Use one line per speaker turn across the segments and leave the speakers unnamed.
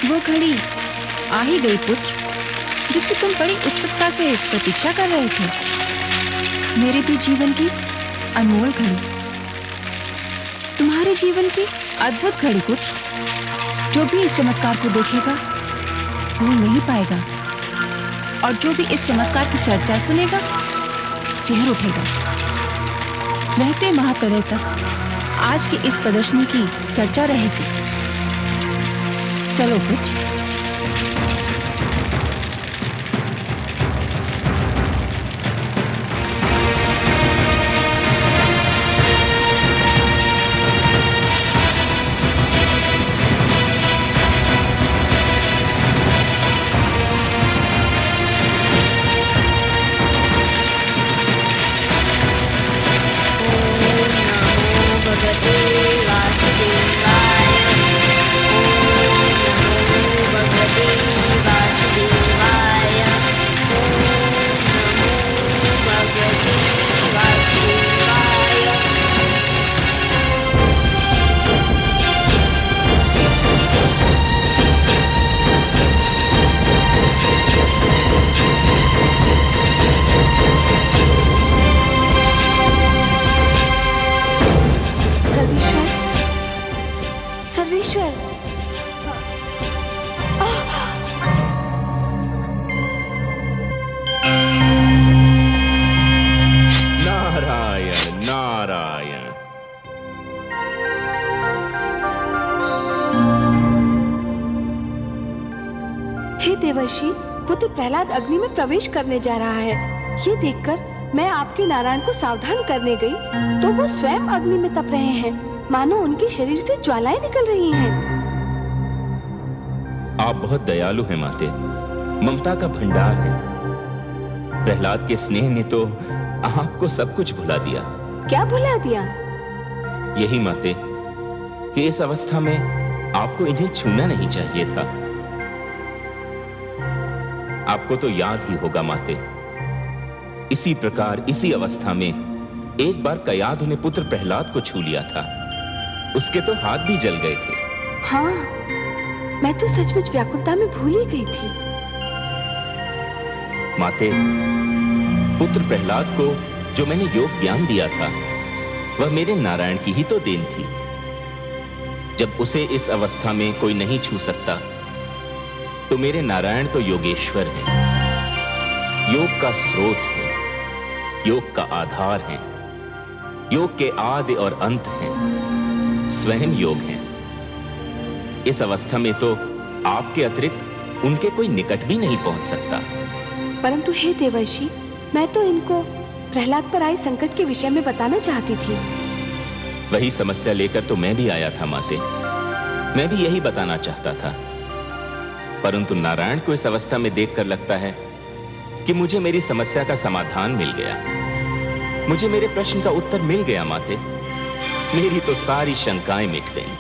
वो घड़ी आ ही गई पुत्र, जिसकी तुम बड़ी उत्सुकता से प्रतीक्षा कर रहे थे। मेरे भी जीवन की अनमोल घड़ी, तुम्हारे जीवन की अद्भुत घड़ी पुत्र। जो भी इस चमत्कार को देखेगा भूल नहीं पाएगा, और जो भी इस चमत्कार की चर्चा सुनेगा सिहर उठेगा। रहते महाप्रलय तक आज की इस प्रदर्शनी की चर्चा रहेगी। चलो पुत्र।
हे देवर्षि, पुत्र प्रहलाद अग्नि में प्रवेश करने जा रहा है। ये देखकर मैं आपके नारायण को सावधान करने गई तो वो स्वयं अग्नि में तप रहे हैं, मानो उनके शरीर से ज्वालाएं निकल रही हैं।
आप बहुत दयालु हैं माते, ममता का भंडार है। प्रहलाद के स्नेह ने तो आपको सब कुछ भुला दिया।
क्या भुला दिया?
यही माते कि इस अवस्था में आपको इन्हें छूना नहीं चाहिए था। आपको तो याद ही होगा माते, इसी प्रकार इसी अवस्था में एक बार कयाधु ने पुत्र प्रहलाद को छू लिया था। उसके तो हाथ भी जल गए थे।
हाँ, मैं तो सचमुच व्याकुलता में भूल ही गई थी।
माते, पुत्र प्रहलाद को जो मैंने योग ज्ञान दिया था वह मेरे नारायण की ही तो देन थी। जब उसे इस अवस्था में कोई नहीं छू सकता तो मेरे नारायण तो योगेश्वर हैं, योग का स्रोत है, योग का आधार है, योग के आदि और अंत हैं, स्वयं योग हैं। इस अवस्था में तो आपके अतिरिक्त उनके कोई निकट भी नहीं पहुंच सकता।
परंतु हे देवर्षि, मैं तो इनको प्रहलाद पर आए संकट के विषय में बताना चाहती थी।
वही समस्या लेकर तो मैं भी आया था माते। मैं भी यही बताना चाहता था, परंतु नारायण को इस अवस्था में देखकर लगता है कि मुझे मेरी समस्या का समाधान मिल गया, मुझे मेरे प्रश्न का उत्तर मिल गया माते। मेरी तो सारी शंकाएं मिट गईं।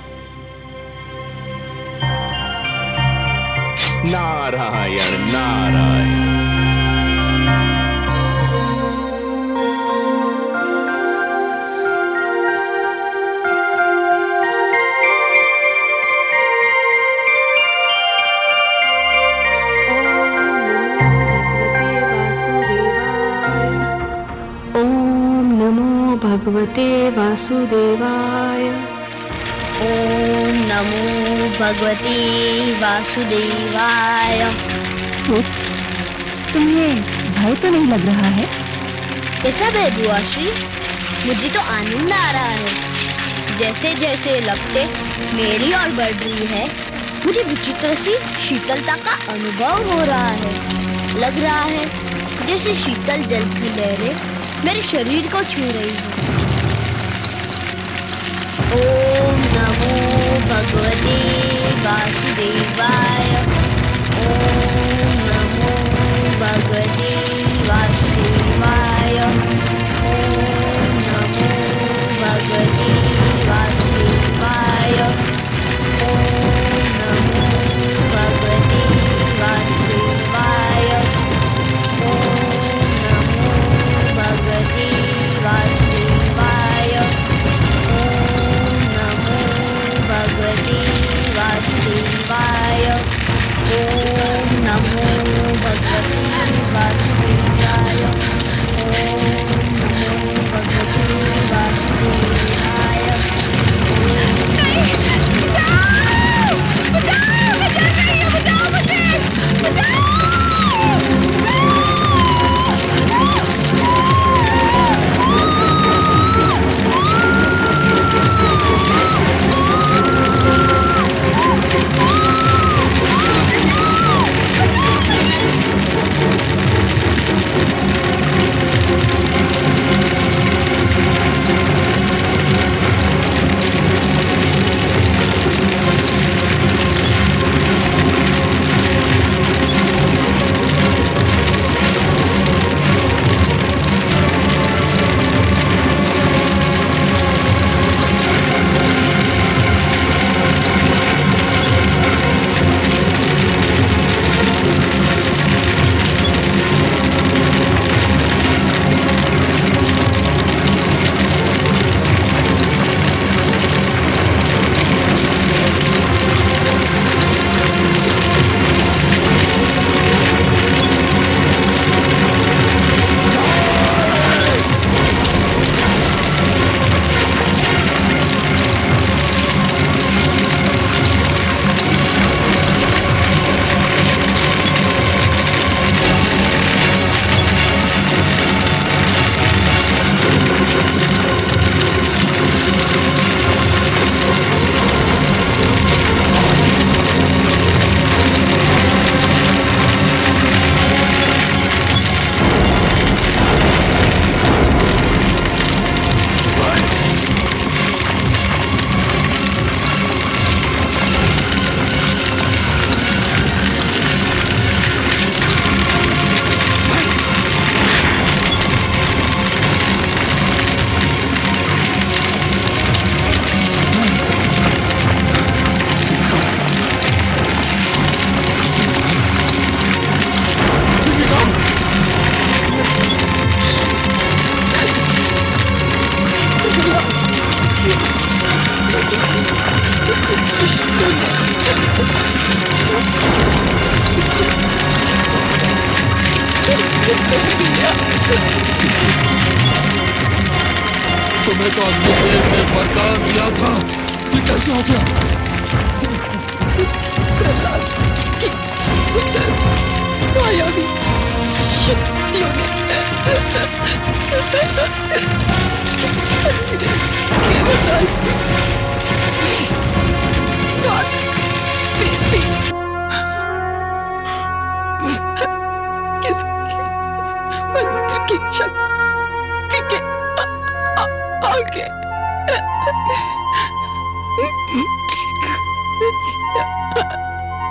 नारायण नारायण।
भगवते वासुदेवाय।
ओम नमो भगवते वासुदेवाय।
पुत्र, तुम्हें भय तो नहीं लग रहा है?
कैसा भय बुआ श्री? मुझे तो आनंद आ रहा है। जैसे जैसे लपटें मेरी ओर बढ़ रही है, मुझे विचित्र सी शीतलता का अनुभव हो रहा है। लग रहा है जैसे शीतल जल की लहरें मेरे शरीर को छू रही है। ओम नमो भगवते वासुदेवाय। ओम नमो भगवते वासुदेवाय। ओम नमो भगवते वासुदेवाय। ओम नमो भगवते वासुदेवाय। ओम नमो भगवते वासुदेवाय। ओम नमो भगवते वासुदेवाय।
तुम्हें तो अग्निदेव ने वरदान दिया था, ये कैसे हो गया?
प्रहलाद की मायावी शक्तियों ने अग्निदेव के वरदान को मात दे दी। किसके मंत्र की शक्ति के आगे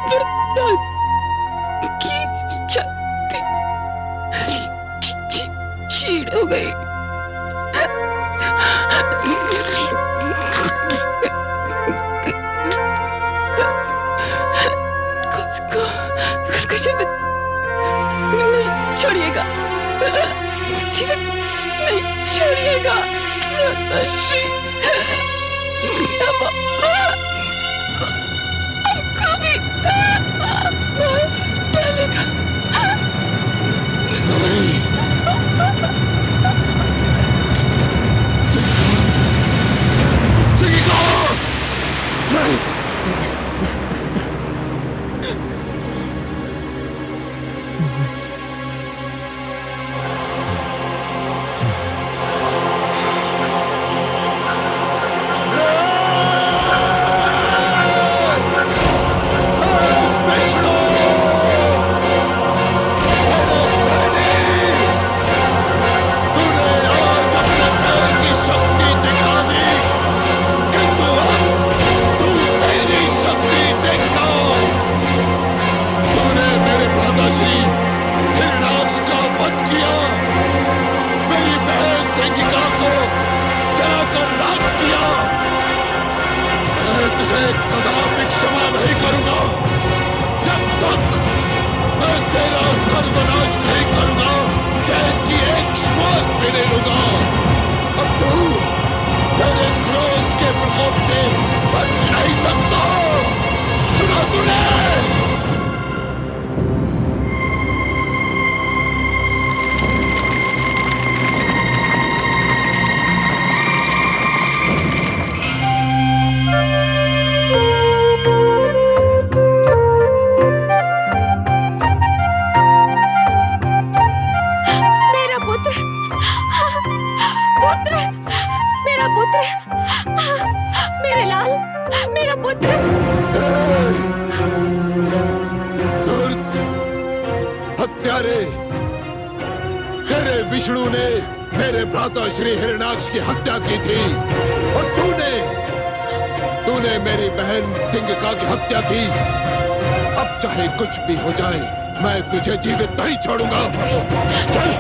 वरदान की शक्ति क्षीण हो गई। उसका जीवन नहीं छोड़िएगा, जीवन नहीं छोड़िएगा माताश्री। हमको भी मार डालेगा।
नहीं, चिंगिका! नहीं! कदापि क्षमा नहीं करूंगा जब तक मैं तेरा सर्वनाश नहीं करूंगा, चैन की एक श्वास भी नहीं लूंगा। अब तू मेरे क्रोध के प्रकोप से बच नहीं सकता। सुना तूने?
मेरे लाल, मेरा पुत्र।
दुर्त, हत्यारे! तेरे विष्णु ने मेरे भ्राता श्री हिरण्याक्ष की हत्या की थी और तूने मेरी बहन सिंगिका की हत्या की। अब चाहे कुछ भी हो जाए, मैं तुझे जीवित नहीं छोड़ूंगा। चल!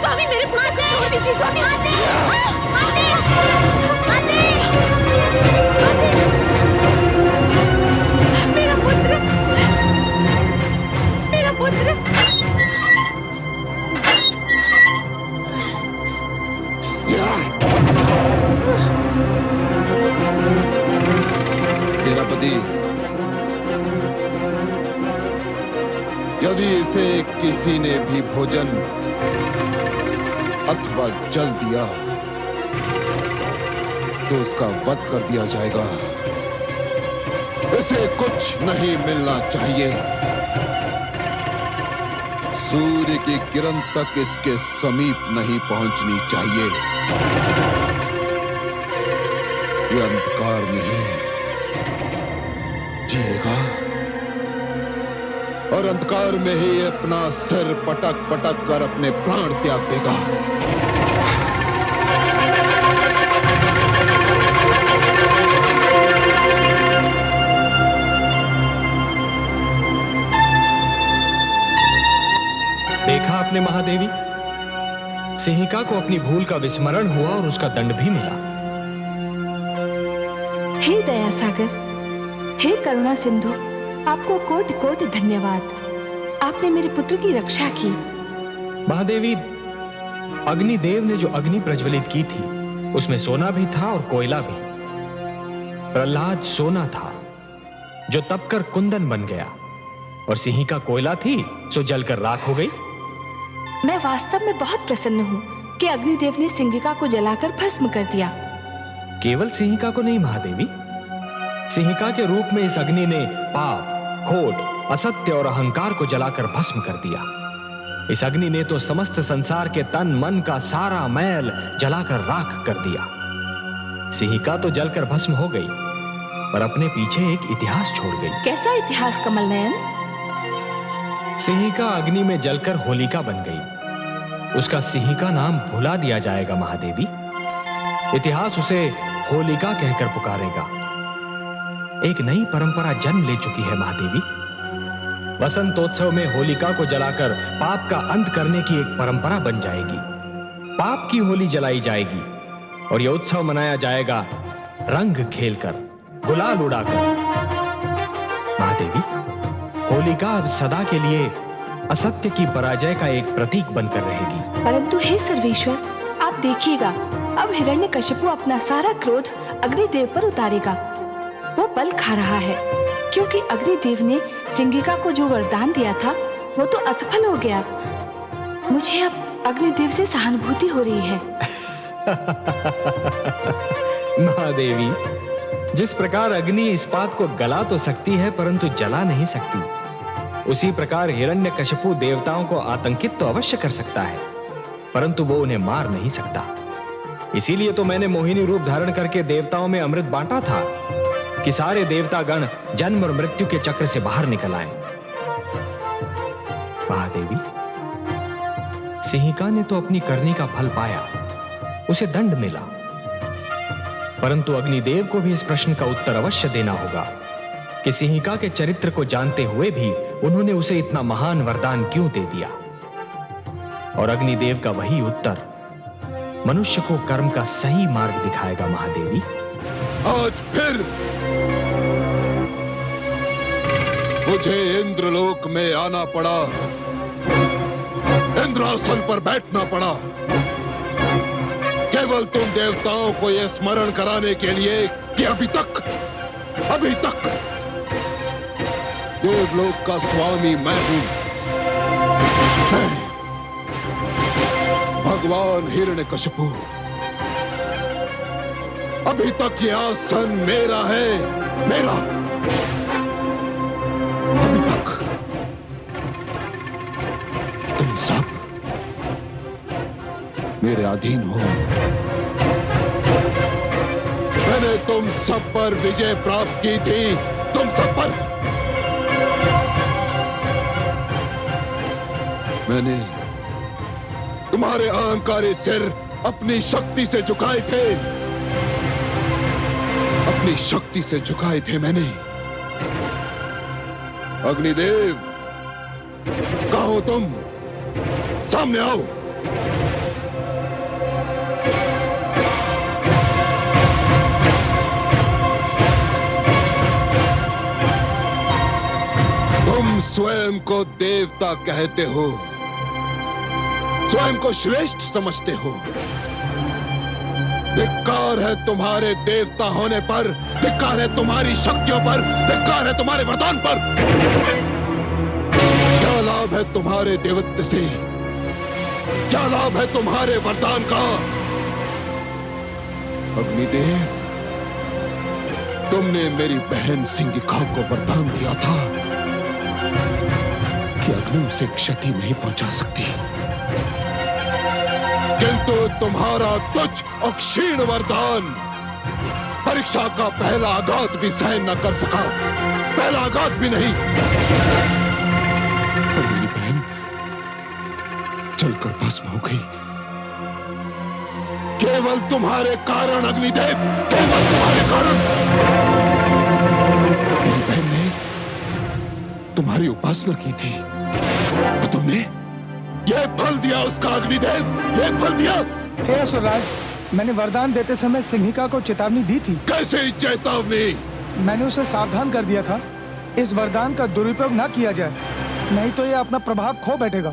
स्वामी, मेरे पुत्र को छोड़ दीजिए। स्वामी, मेरा पुत्र, मेरा पुत्र।
सेनापति, यदि इसे किसी ने भी भोजन अथवा जल दिया तो उसका वध कर दिया जाएगा। इसे कुछ नहीं मिलना चाहिए। सूर्य की किरण तक इसके समीप नहीं पहुंचनी चाहिए। ये अंधकार में ही जिएगा और अंधकार में ही अपना सिर पटक पटक कर अपने प्राण त्याग देगा।
देखा आपने महादेवी, सिंहिका को अपनी भूल का विस्मरण हुआ और उसका दंड भी मिला।
हे दया सागर, हे करुणा सिंधु, आपको कोटि कोटि धन्यवाद। आपने मेरे पुत्र की रक्षा की।
महादेवी, अग्निदेव ने जो अग्नि प्रज्वलित की थी उसमें सोना भी था और कोयला भी। प्रहलाद सोना था जो तपकर कुंदन बन गया और सिंहिका कोयला थी सो जलकर राख हो गई।
मैं वास्तव में बहुत प्रसन्न हूँ कि अग्निदेव ने सिंहिका को जलाकर भस्म कर दिया।
केवल सिंहिका को नहीं महादेवी, सिंहिका के रूप में इस अग्नि ने पाप, खोट, असत्य और अहंकार को जलाकर भस्म कर दिया। इस अग्नि ने तो समस्त संसार के तन मन का सारा मैल जलाकर राख कर दिया। सिंहिका तो जलकर भस्म हो गई, पर अपने पीछे एक इतिहास छोड़ गई।
कैसा इतिहास कमल नयन?
सिंहिका अग्नि में जलकर होलिका बन गई। उसका सिंहिका नाम भुला दिया जाएगा महादेवी। इतिहास उसे होलिका कहकर पुकारेगा। एक नई परंपरा जन्म ले चुकी है महादेवी। वसंतोत्सव में होलिका को जलाकर पाप का अंत करने की एक परंपरा बन जाएगी। पाप की होली जलाई जाएगी और यह उत्सव मनाया जाएगा रंग खेलकर, गुलाल उड़ाकर। महादेवी, होलिका अब सदा के लिए असत्य की पराजय का एक प्रतीक बनकर रहेगी।
परंतु हे सर्वेश्वर, आप देखिएगा, अब हिरण्यकशिपु अपना सारा क्रोध अग्निदेव पर उतारेगा। वो बल खा रहा है क्योंकि अग्निदेव ने सिंहिका को जो वरदान दिया था वो तो असफल हो गया। मुझे अब अग्निदेव से सहानुभूति हो रही है।
महादेवी, जिस प्रकार अग्नि इस्पात को गला तो सकती है परंतु जला नहीं सकती, उसी प्रकार हिरण्यकशिपु देवताओं को आतंकित तो अवश्य कर सकता है, परंतु वो उन्हें मार नहीं सकता। इसीलिए तो मैंने मोहिनी रूप धारण करके देवताओं में अमृत बांटा था कि सारे देवता गण जन्म और मृत्यु के चक्र से बाहर निकल आए। महादेवी, सिंहिका ने तो अपनी करनी का फल पाया, उसे दंड मिला, परंतु अग्निदेव को भी इस प्रश्न का उत्तर अवश्य देना होगा कि सिंहिका के चरित्र को जानते हुए भी उन्होंने उसे इतना महान वरदान क्यों दे दिया। और अग्निदेव का वही उत्तर मनुष्य को कर्म का सही मार्ग दिखाएगा। महादेवी,
आज फिर मुझे इंद्रलोक में आना पड़ा, इंद्रासन पर बैठना पड़ा, केवल तुम देवताओं को यह स्मरण कराने के लिए कि अभी तक देवलोक का स्वामी मैं हूं। मैं भगवान हिरण्यकशिपु, अभी तक यह आसन मेरा है, मेरा। अभी तक तुम सब मेरे अधीन हो। मैंने तुम सब पर विजय प्राप्त की थी, तुम सब पर। मैंने तुम्हारे अहंकारी सिर अपनी शक्ति से झुकाए थे, अपनी शक्ति से झुकाए थे मैंने। अग्निदेव, कहो तुम, सामने आओ। तुम स्वयं को देवता कहते हो, स्वयं को श्रेष्ठ समझते हो। धिक्कार है तुम्हारे देवता होने पर, धिक्कार है तुम्हारी शक्तियों पर, धिक्कार है तुम्हारे वरदान पर। क्या लाभ है तुम्हारे देवत्व से, क्या लाभ है तुम्हारे वरदान का? अग्निदेव, तुमने मेरी बहन सिंहिका को वरदान दिया था कि अग्नि उसे क्षति नहीं पहुंचा सकती, किंतु तुम्हारा तुच्छ और क्षीण वरदान परीक्षा का पहला आघात भी सहन न कर सका, पहला आघात भी नहीं। और मेरी बहन जलकर भस्म हो गई, केवल तुम्हारे कारण अग्निदेव, केवल तुम्हारे कारण। मेरी बहन ने तुम्हारी उपासना की थी, तो तुमने यह फल दिया उसका। अग्निदेव, यह फल दिया।
हे असुरराज, मैंने वरदान देते समय सिंहिका को चेतावनी दी थी।
कैसे चेतावनी?
मैंने उसे सावधान कर दिया था, इस वरदान का दुरुपयोग ना किया जाए, नहीं तो यह अपना प्रभाव खो बैठेगा।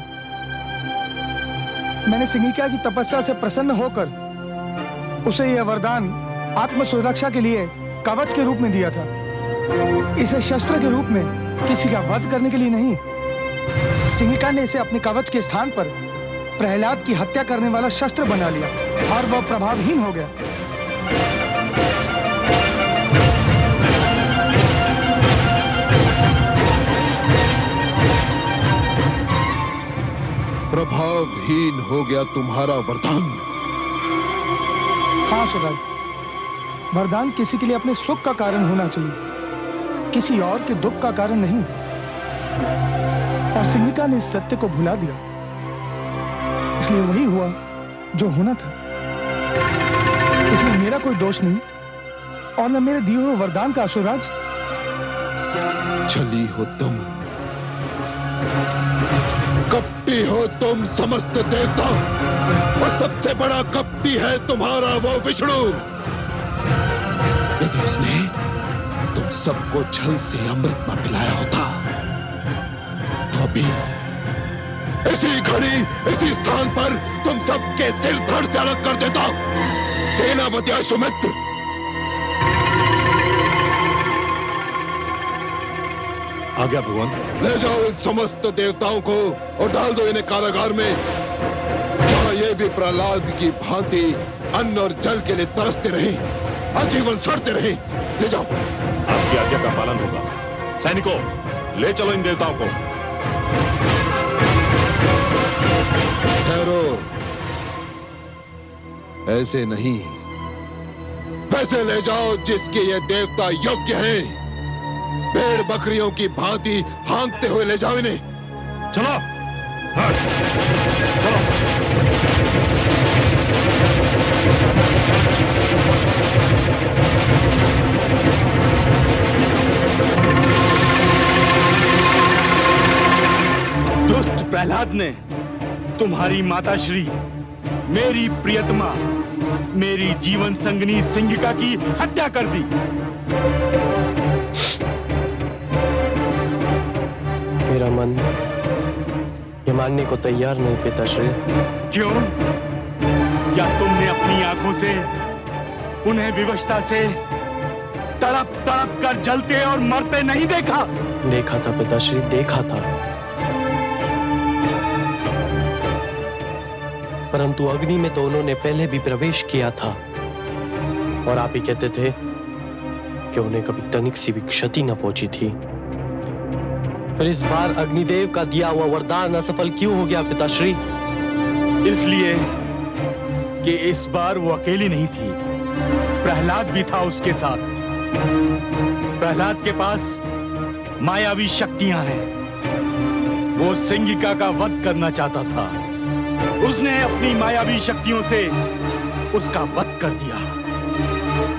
मैंने सिंहिका की तपस्या से प्रसन्न होकर उसे यह वरदान आत्म सुरक्षा के लिए कवच के रूप में दिया था। इसे शस्त्र के रूप में किसी का वध करने के लिए नहीं। सिंहिका ने इसे अपने कवच के स्थान पर प्रहलाद की हत्या करने वाला शस्त्र बना लिया और वह प्रभावहीन हो गया।
प्रभावहीन हो गया तुम्हारा वरदान।
हाँ सुराज, वरदान किसी के लिए अपने सुख का कारण होना चाहिए, किसी और के दुख का कारण नहीं। और सिंहिका ने इस सत्य को भुला दिया, इसलिए वही हुआ जो होना था। इसमें मेरा कोई दोष नहीं और न मेरे दिए हुए वरदान का। असुरराज,
छली हो तुम, कपटी हो तुम समस्त देवता, और सबसे बड़ा कपटी है तुम्हारा वो विष्णु। यदि उसने तुम सबको छल से अमृत न पिलाया होता तो अभी इसी घड़ी इसी स्थान पर तुम सबके सिर धड़ से अलग कर देता। सेनापति अश्वमित्र,
आज्ञा भगवान।
ले जाओ इन समस्त देवताओं को और डाल दो इन्हें कारागार में, जहां ये भी प्रहलाद की भांति अन्न और जल के लिए तरसते रहे, आजीवन सड़ते रहे। ले जाओ।
आपकी आज्ञा का पालन होगा। सैनिकों, ले चलो इन देवताओं को।
ठहरो, ऐसे नहीं, वैसे ले जाओ जिसके ये देवता योग्य हैं। भेड़ बकरियों की भांति हाँकते हुए ले जाओ इन्हें।
चलो। हाँ, चलो।
दुष्ट प्रहलाद ने तुम्हारी माताश्री, मेरी प्रियतमा, मेरी जीवन संगनी सिंहिका की हत्या कर दी।
मेरा मन ये मानने को तैयार नहीं पिताश्री।
क्यों? क्या तुमने अपनी आंखों से उन्हें विवशता से तड़प तड़प कर जलते और मरते नहीं देखा?
देखा था पिताश्री, देखा था, परंतु अग्नि में तो उन्होंने पहले भी प्रवेश किया था और आप ही कहते थे कि उन्हें कभी तनिक सी भी क्षति न पहुंची थी। फिर इस बार अग्निदेव का दिया हुआ वरदान असफल क्यों हो गया पिताश्री?
इसलिए कि इस बार वो अकेली नहीं थी, प्रहलाद भी था उसके साथ। प्रहलाद के पास मायावी शक्तियां हैं। वो सिंहिका का वध करना चाहता था। उसने अपनी मायावी शक्तियों से उसका वध कर दिया।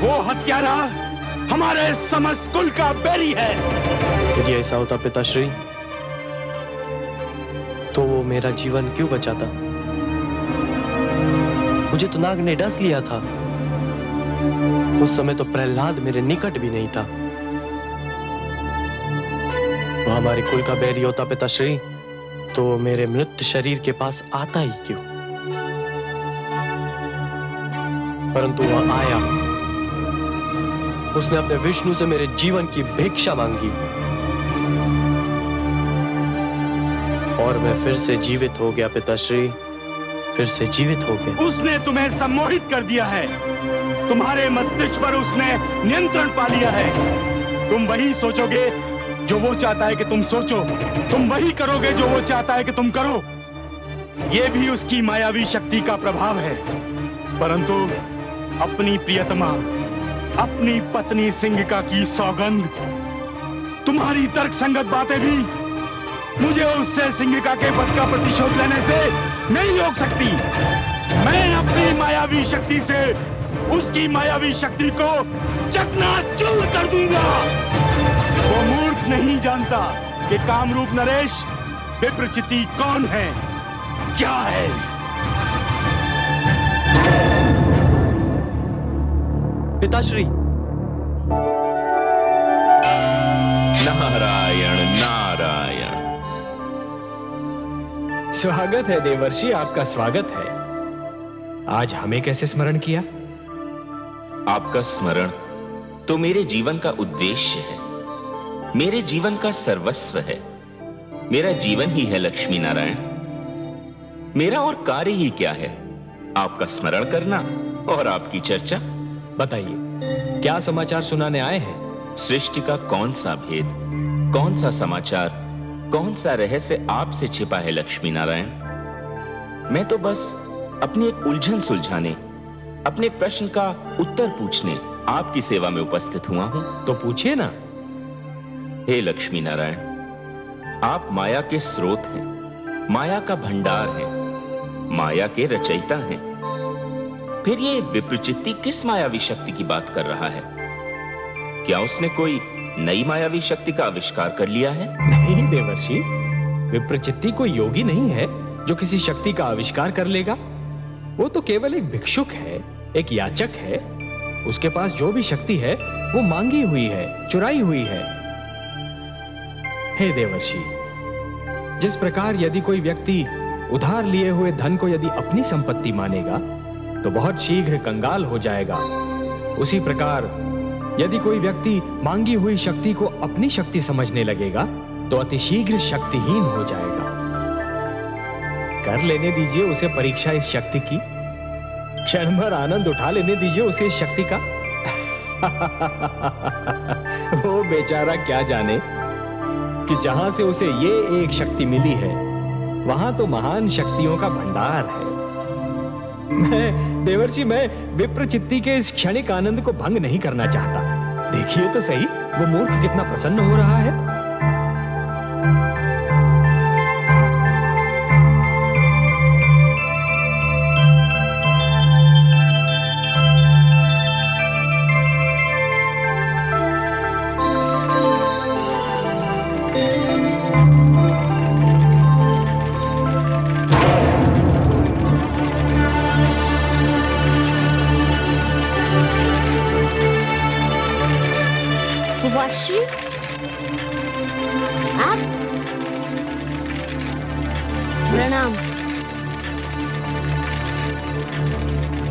वो हत्यारा हमारे समस्त कुल का बैरी है।
यदि ऐसा होता पिताश्री, तो वो मेरा जीवन क्यों बचाता? मुझे तो नाग ने डस लिया था। उस समय तो प्रहलाद मेरे निकट भी नहीं था। वो हमारे कुल का बैरी होता पिताश्री, तो मेरे मृत शरीर के पास आता ही क्यों? परंतु वह आया। उसने अपने विष्णु से मेरे जीवन की भिक्षा मांगी और मैं फिर से जीवित हो गया पिताश्री, फिर से जीवित हो गया।
उसने तुम्हें सम्मोहित कर दिया है। तुम्हारे मस्तिष्क पर उसने नियंत्रण पा लिया है। तुम वही सोचोगे जो वो चाहता है कि तुम सोचो, तुम वही करोगे जो वो चाहता है कि तुम करो। ये भी उसकी मायावी शक्ति का प्रभाव है। परंतु अपनी प्रियतमा, अपनी पत्नी सिंहिका की सौगंध, तुम्हारी तर्क संगत बातें भी मुझे उससे सिंहिका के वध का प्रतिशोध लेने से नहीं रोक सकती। मैं अपनी मायावी शक्ति से उसकी मायावी शक्ति को चकनाचूर कर दूंगा। वो मूर्ख नहीं जानता कि कामरूप नरेश विप्रचिति कौन है, क्या है।
पिताश्री,
नारायण नारायण।
स्वागत है देवर्षि, आपका स्वागत है। आज हमें कैसे स्मरण किया?
आपका स्मरण तो मेरे जीवन का उद्देश्य है। मेरे जीवन का सर्वस्व है। मेरा जीवन ही है लक्ष्मी नारायण। मेरा और कार्य ही क्या है? आपका स्मरण करना और आपकी चर्चा।
बताइए, क्या समाचार सुनाने आए हैं?
सृष्टि का कौन सा भेद, कौन सा समाचार, कौन सा रहस्य आपसे छिपा है लक्ष्मी नारायण? मैं तो बस अपनी एक उलझन सुलझाने, अपने एक प्रश्न का उत्तर पूछने आपकी सेवा में उपस्थित हुआ हूं।
तो पूछिए ना।
हे लक्ष्मी नारायण, आप माया के स्रोत हैं, माया का भंडार हैं, माया के रचयिता हैं। फिर ये विप्रचित्ती किस मायावी शक्ति की बात कर रहा है? क्या उसने कोई नई मायावी शक्ति का आविष्कार कर लिया है?
नहीं देवर्षि, विप्रचित्ती कोई योगी नहीं है जो किसी शक्ति का आविष्कार कर लेगा। वो तो केवल एक भिक्षुक है, एक याचक है। उसके पास जो भी शक्ति है वो मांगी हुई है, चुराई हुई है। हे देवर्षि, जिस प्रकार यदि कोई व्यक्ति उधार लिए हुए धन को यदि अपनी संपत्ति मानेगा तो बहुत शीघ्र कंगाल हो जाएगा, उसी प्रकार यदि कोई व्यक्ति मांगी हुई शक्ति को अपनी शक्ति समझने लगेगा तो अतिशीघ्र शक्तिहीन हो जाएगा। कर लेने दीजिए उसे परीक्षा इस शक्ति की, क्षण भर आनंद उठा लेने दीजिए उसे इस शक्ति का। वो बेचारा क्या जाने कि जहां से उसे ये एक शक्ति मिली है वहां तो महान शक्तियों का भंडार है। देवर्षि, मैं विप्रचित्ती के इस क्षणिक आनंद को भंग नहीं करना चाहता। देखिए तो सही, वो मूर्ख कितना प्रसन्न हो रहा है।
सुभाश्री, आप? प्रणाम।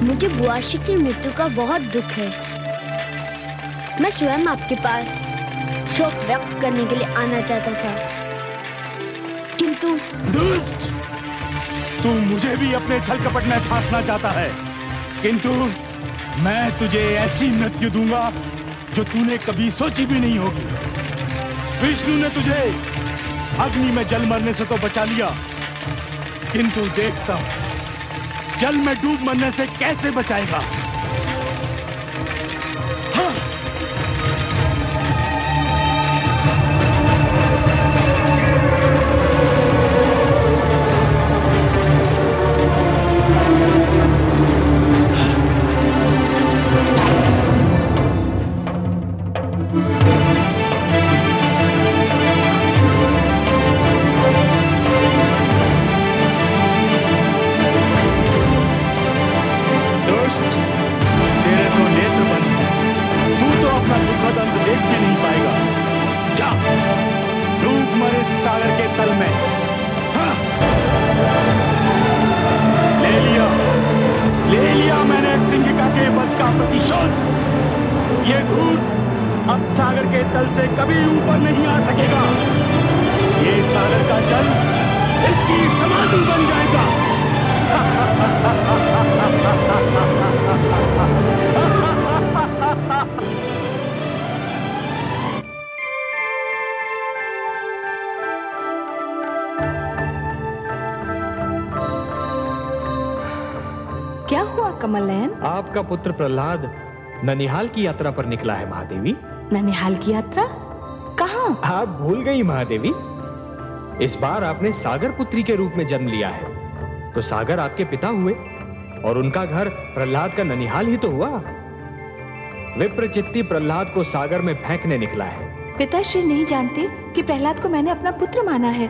मुझे बुआशी की मृत्यु का बहुत दुख है। मैं स्वयं आपके पास शोक व्यक्त करने के लिए आना चाहता था, किंतु
दुष्ट, तू मुझे भी अपने छल कपट में फांसना चाहता है, किंतु मैं तुझे ऐसी मृत्यु दूंगा जो तूने कभी सोची भी नहीं होगी। विष्णु ने तुझे अग्नि में जल मरने से तो बचा लिया, किंतु देखता जल में डूब मरने से कैसे बचाएगा। हाँ। ये घूर अब सागर के तल से कभी ऊपर नहीं आ सकेगा। ये सागर का जल इसकी समाधि बन जाएगा।
क्या हुआ कमल नयन?
आपका पुत्र प्रहलाद ननिहाल की यात्रा पर निकला है महादेवी।
ननिहाल की यात्रा? कहाँ?
आप भूल गई महादेवी, इस बार आपने सागर पुत्री के रूप में जन्म लिया है, तो सागर आपके पिता हुए और उनका घर प्रहलाद का ननिहाल ही तो हुआ। विप्रचित्ती प्रहलाद को सागर में फेंकने निकला है।
पिताश्री नहीं जानते कि प्रहलाद को मैंने अपना पुत्र माना है।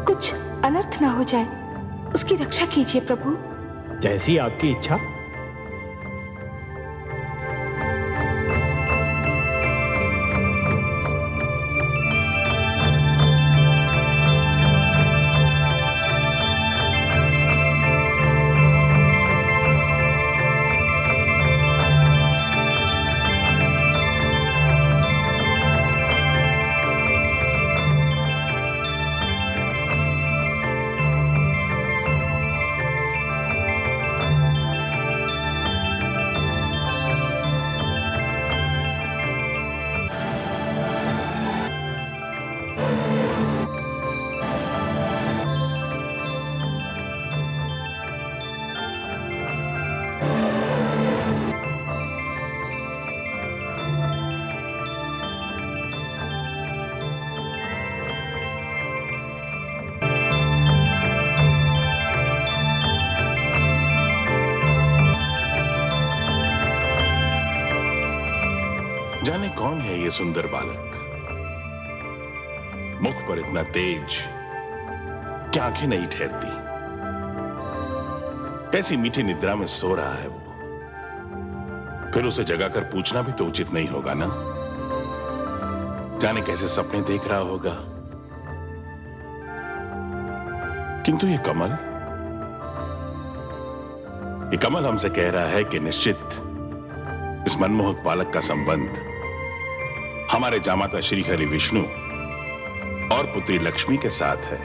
कुछ अनर्थ ना हो जाए, उसकी रक्षा कीजिए प्रभु।
जैसी आपकी इच्छा।
ये सुंदर बालक? मुख पर इतना तेज कि आंखें नहीं ठहरती। कैसी मीठी निद्रा में सो रहा है वो। फिर उसे जगाकर पूछना भी तो उचित नहीं होगा ना। जाने कैसे सपने देख रहा होगा। किंतु ये कमल हमसे कह रहा है कि निश्चित इस मनमोहक बालक का संबंध हमारे जामाता श्री हरि विष्णु और पुत्री लक्ष्मी के साथ है।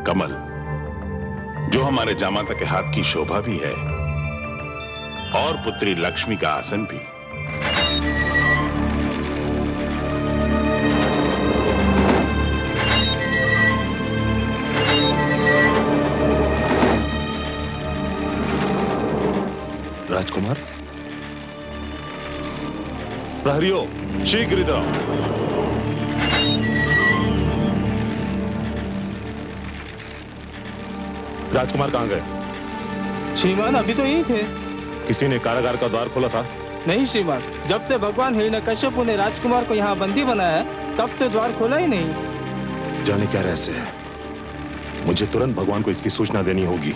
कमल जो हमारे जामाता के हाथ की शोभा भी है और पुत्री लक्ष्मी का आसन भी।
राजकुमार, प्रहरियो, शीघ्र इधर आओ। राजकुमार कहां गए?
श्रीमान अभी तो यही थे।
किसी ने कारागार का द्वार खोला था?
नहीं श्रीमान, जब से भगवान हिरण्यकश्यप ने राजकुमार को यहाँ बंदी बनाया तब तो द्वार खोला ही नहीं।
जाने क्या रहस्य है। मुझे तुरंत भगवान को इसकी सूचना देनी होगी।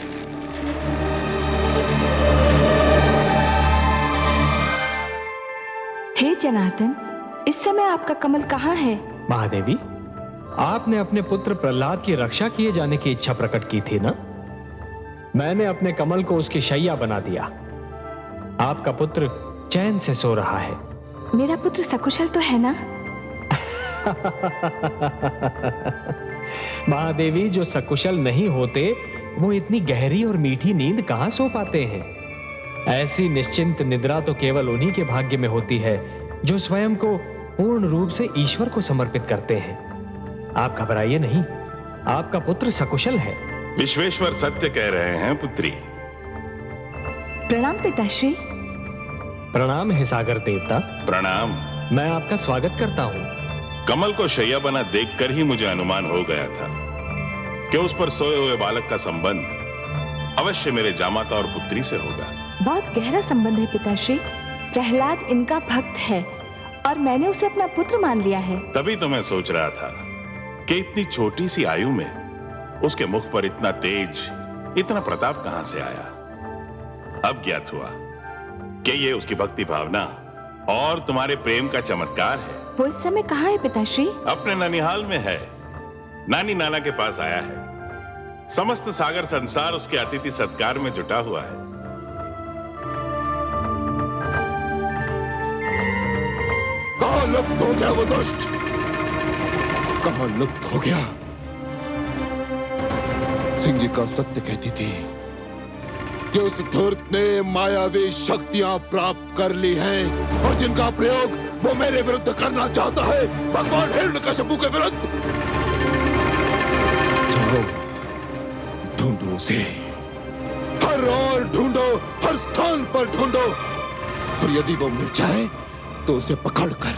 हे जनार्दन, इस समय आपका कमल कहाँ है?
महादेवी, आपने अपने पुत्र प्रहलाद की रक्षा किए जाने की इच्छा प्रकट की थी ना? मैंने अपने कमल को उसकी शैया बना दिया। आपका पुत्र चैन से सो रहा है।
मेरा पुत्र सकुशल तो है ना?
महादेवी, जो सकुशल नहीं होते वो इतनी गहरी और मीठी नींद कहां सो पाते हैं? ऐसी निश्चिंत निद्रा तो केवल उन्हीं के भाग्य में होती है जो स्वयं को पूर्ण रूप से ईश्वर को समर्पित करते हैं। आप घबराइए नहीं, आपका पुत्र सकुशल है।
विश्वेश्वर सत्य कह रहे हैं पुत्री।
प्रणाम पिताश्री।
प्रणाम हे सागर देवता।
प्रणाम।
मैं आपका स्वागत करता हूँ।
कमल को शैया बना देखकर ही मुझे अनुमान हो गया था कि उस पर सोए हुए बालक का संबंध अवश्य मेरे जामाता और पुत्री से होगा।
बहुत गहरा संबंध है पिताश्री। प्रहलाद इनका भक्त है और मैंने उसे अपना पुत्र मान लिया है।
तभी तो मैं सोच रहा था कि इतनी छोटी सी आयु में उसके मुख पर इतना तेज, इतना प्रताप कहां से आया। अब ज्ञात हुआ कि ये उसकी भक्ति भावना और तुम्हारे प्रेम का चमत्कार है।
वो इस समय कहाँ है पिताश्री?
अपने ननिहाल में है। नानी नाना के पास आया है। समस्त सागर संसार उसके अतिथि सत्कार में जुटा हुआ है।
कहां लुप्त हो गया वो दुष्ट? कहां लुप्त हो गया? सिंगिका सत्य कहती थी कि उस धूर्त ने मायावी शक्तियां प्राप्त कर ली हैं और जिनका प्रयोग वो मेरे विरुद्ध करना चाहता है, भगवान हिरण्यकश्यप के विरुद्ध। जाओ, ढूंढो उसे, हर ओर ढूंढो, हर स्थान पर ढूंढो, और यदि वो मिल जाए तो उसे पकड़कर,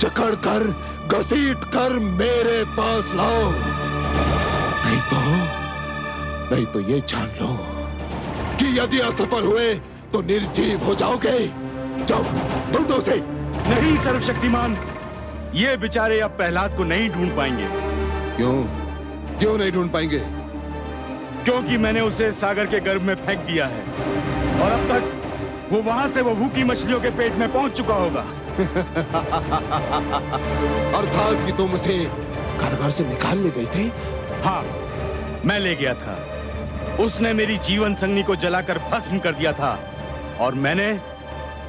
जकड़कर, घसीटकर मेरे पास लाओ। नहीं तो ये जान लो कि यदि असफल हुए तो निर्जीव हो जाओगे। जाओ, ढूंढो उसे।
नहीं सर्वशक्तिमान, ये बेचारे अब प्रहलाद को नहीं ढूंढ पाएंगे।
क्यों नहीं ढूंढ पाएंगे?
क्योंकि मैंने उसे सागर के गर्भ में फेंक दिया है और अब तक वो वहां से वो भूखी मछलियों के पेट में पहुंच चुका होगा।
अर्थात कि तुम उसे कारागार से निकाल ले गए थे?
हाँ, मैं ले गया था। उसने मेरी जीवन संगनी को जलाकर भस्म कर दिया था और मैंने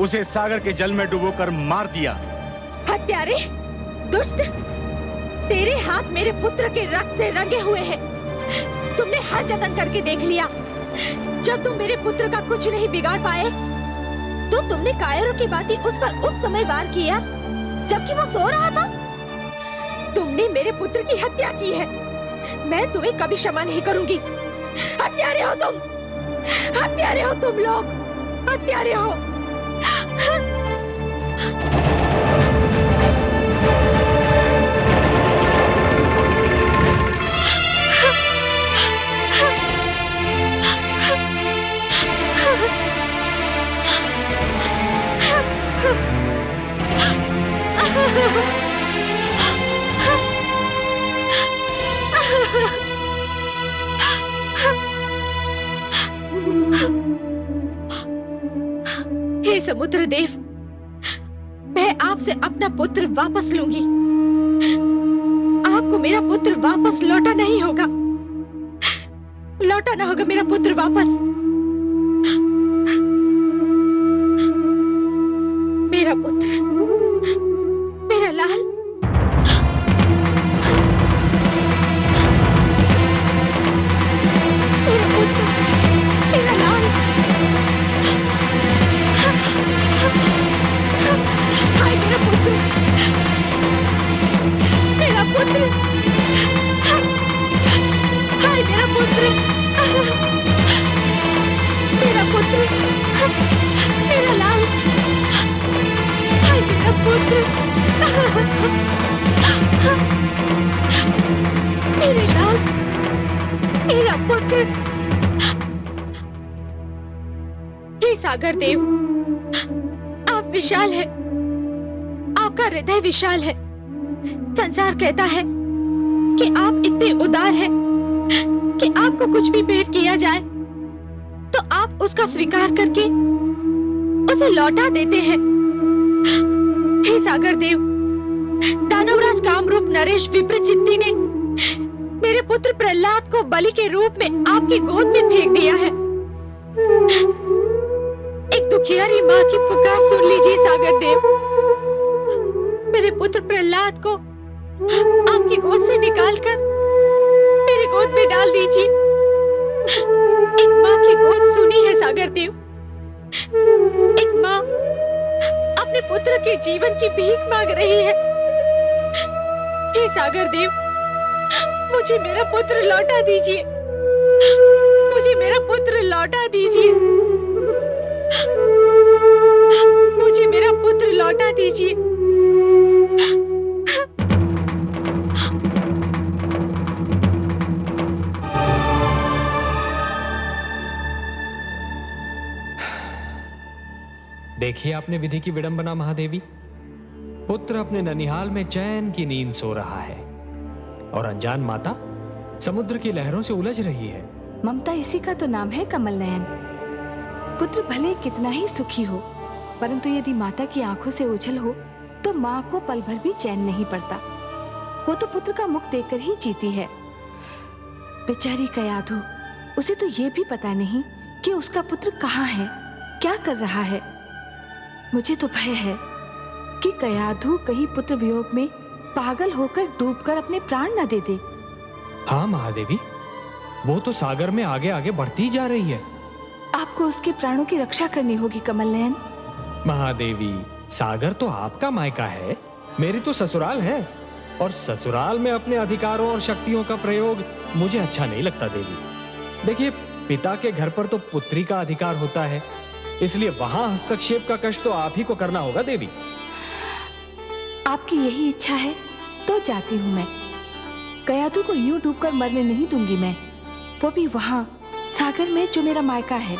उसे सागर के जल में डुबोकर मार दिया।
हत्यारे, दुष्ट, तेरे हाथ मेरे पुत्र के रक्त से रंगे हुए हैं। तुमने हर जतन करके देख लिया। जब तुम मेरे पुत्र का कुछ नहीं बिगाड़ पाए तो तुमने कायरों की बातें उस पर उस समय वार किया जबकि वो सो रहा था। तुमने मेरे पुत्र की हत्या की है। मैं तुम्हें कभी क्षमा नहीं करूंगी। हत्यारे हो तुम, हत्यारे हो तुम लोग, हत्यारे हो। हे समुद्र देव, मैं आपसे अपना पुत्र वापस लूंगी। आपको मेरा पुत्र वापस लौटा नहीं होगा, लौटाना होगा मेरा पुत्र वापस। मेरा पुत्र, मेरा लाल, मेरा पुत्र, मेरा लाल। हाय मेरा पुत्र, मेरा पुत्र, हाय मेरा पुत्र, मेरा पुत्र, मेरा लाल, हाय मेरा पुत्र, मेरे लाल, मेरा पुत्र। हे सागर देव, आप विशाल है, आपका हृदय विशाल है। संसार कहता है कि आप इतने उदार हैं कि आपको कुछ भी भेंट किया जाए तो आप उसका स्वीकार करके उसे लौटा देते हैं। हे सागर देव, दानवराज कामरूप नरेश विप्रचित्ती ने मेरे पुत्र प्रहलाद को बलि के रूप में आपकी गोद में फेंक दिया है। एक दुखियारी माँ की पुकार सुन लीजिए सागर देव। मेरे पुत्र प्रहलाद को आपकी गोद से निकालकर मेरी गोद में डाल दीजिए। एक माँ की गोद सुनी है सागर देव। एक माँ अपने पुत्र के जीवन की भीख मांग रही है। हे सागर देव, मुझे मेरा पुत्र लौटा दीजिए, मुझे मेरा पुत्र लौटा दीजिए, मुझे मेरा पुत्र लौटा दीजिए।
देखिए आपने विधि की विडंबना महादेवी। पुत्र अपने ननिहाल में चैन की नींद सो रहा है और अनजान माता समुद्र की लहरों से उलझ रही है।
ममता इसी का तो नाम है कमल नयन। पुत्र भले कितना ही सुखी हो, परंतु यदि माता की आंखों से ओझल हो तो माँ को पल भर भी चैन नहीं पड़ता। वो तो पुत्र का मुख देखकर ही जीती है। बेचारी कयाधु, उसे तो ये भी पता नहीं कि उसका पुत्र कहाँ है, क्या कर रहा है। मुझे तो भय है कि कयाधु कहीं पुत्र वियोग में पागल होकर डूबकर अपने प्राण न दे दे।
हाँ महादेवी, वो तो सागर में आगे आगे बढ़ती जा रही है।
आपको उसके प्राणों की रक्षा करनी होगी कमल नयन।
महादेवी, सागर तो आपका मायका है, मेरी तो ससुराल है, और ससुराल में अपने अधिकारों और शक्तियों का प्रयोग मुझे अच्छा नहीं लगता देवी। देखिए, पिता के घर पर तो पुत्री का अधिकार होता है, इसलिए वहां हस्तक्षेप का कष्ट तो आप ही को करना होगा देवी।
आपकी यही इच्छा है तो जाती हूँ मैं। कयाधु को यूं डूबकर मरने नहीं दूंगी मैं, वो भी वहां सागर में जो मेरा मायका है।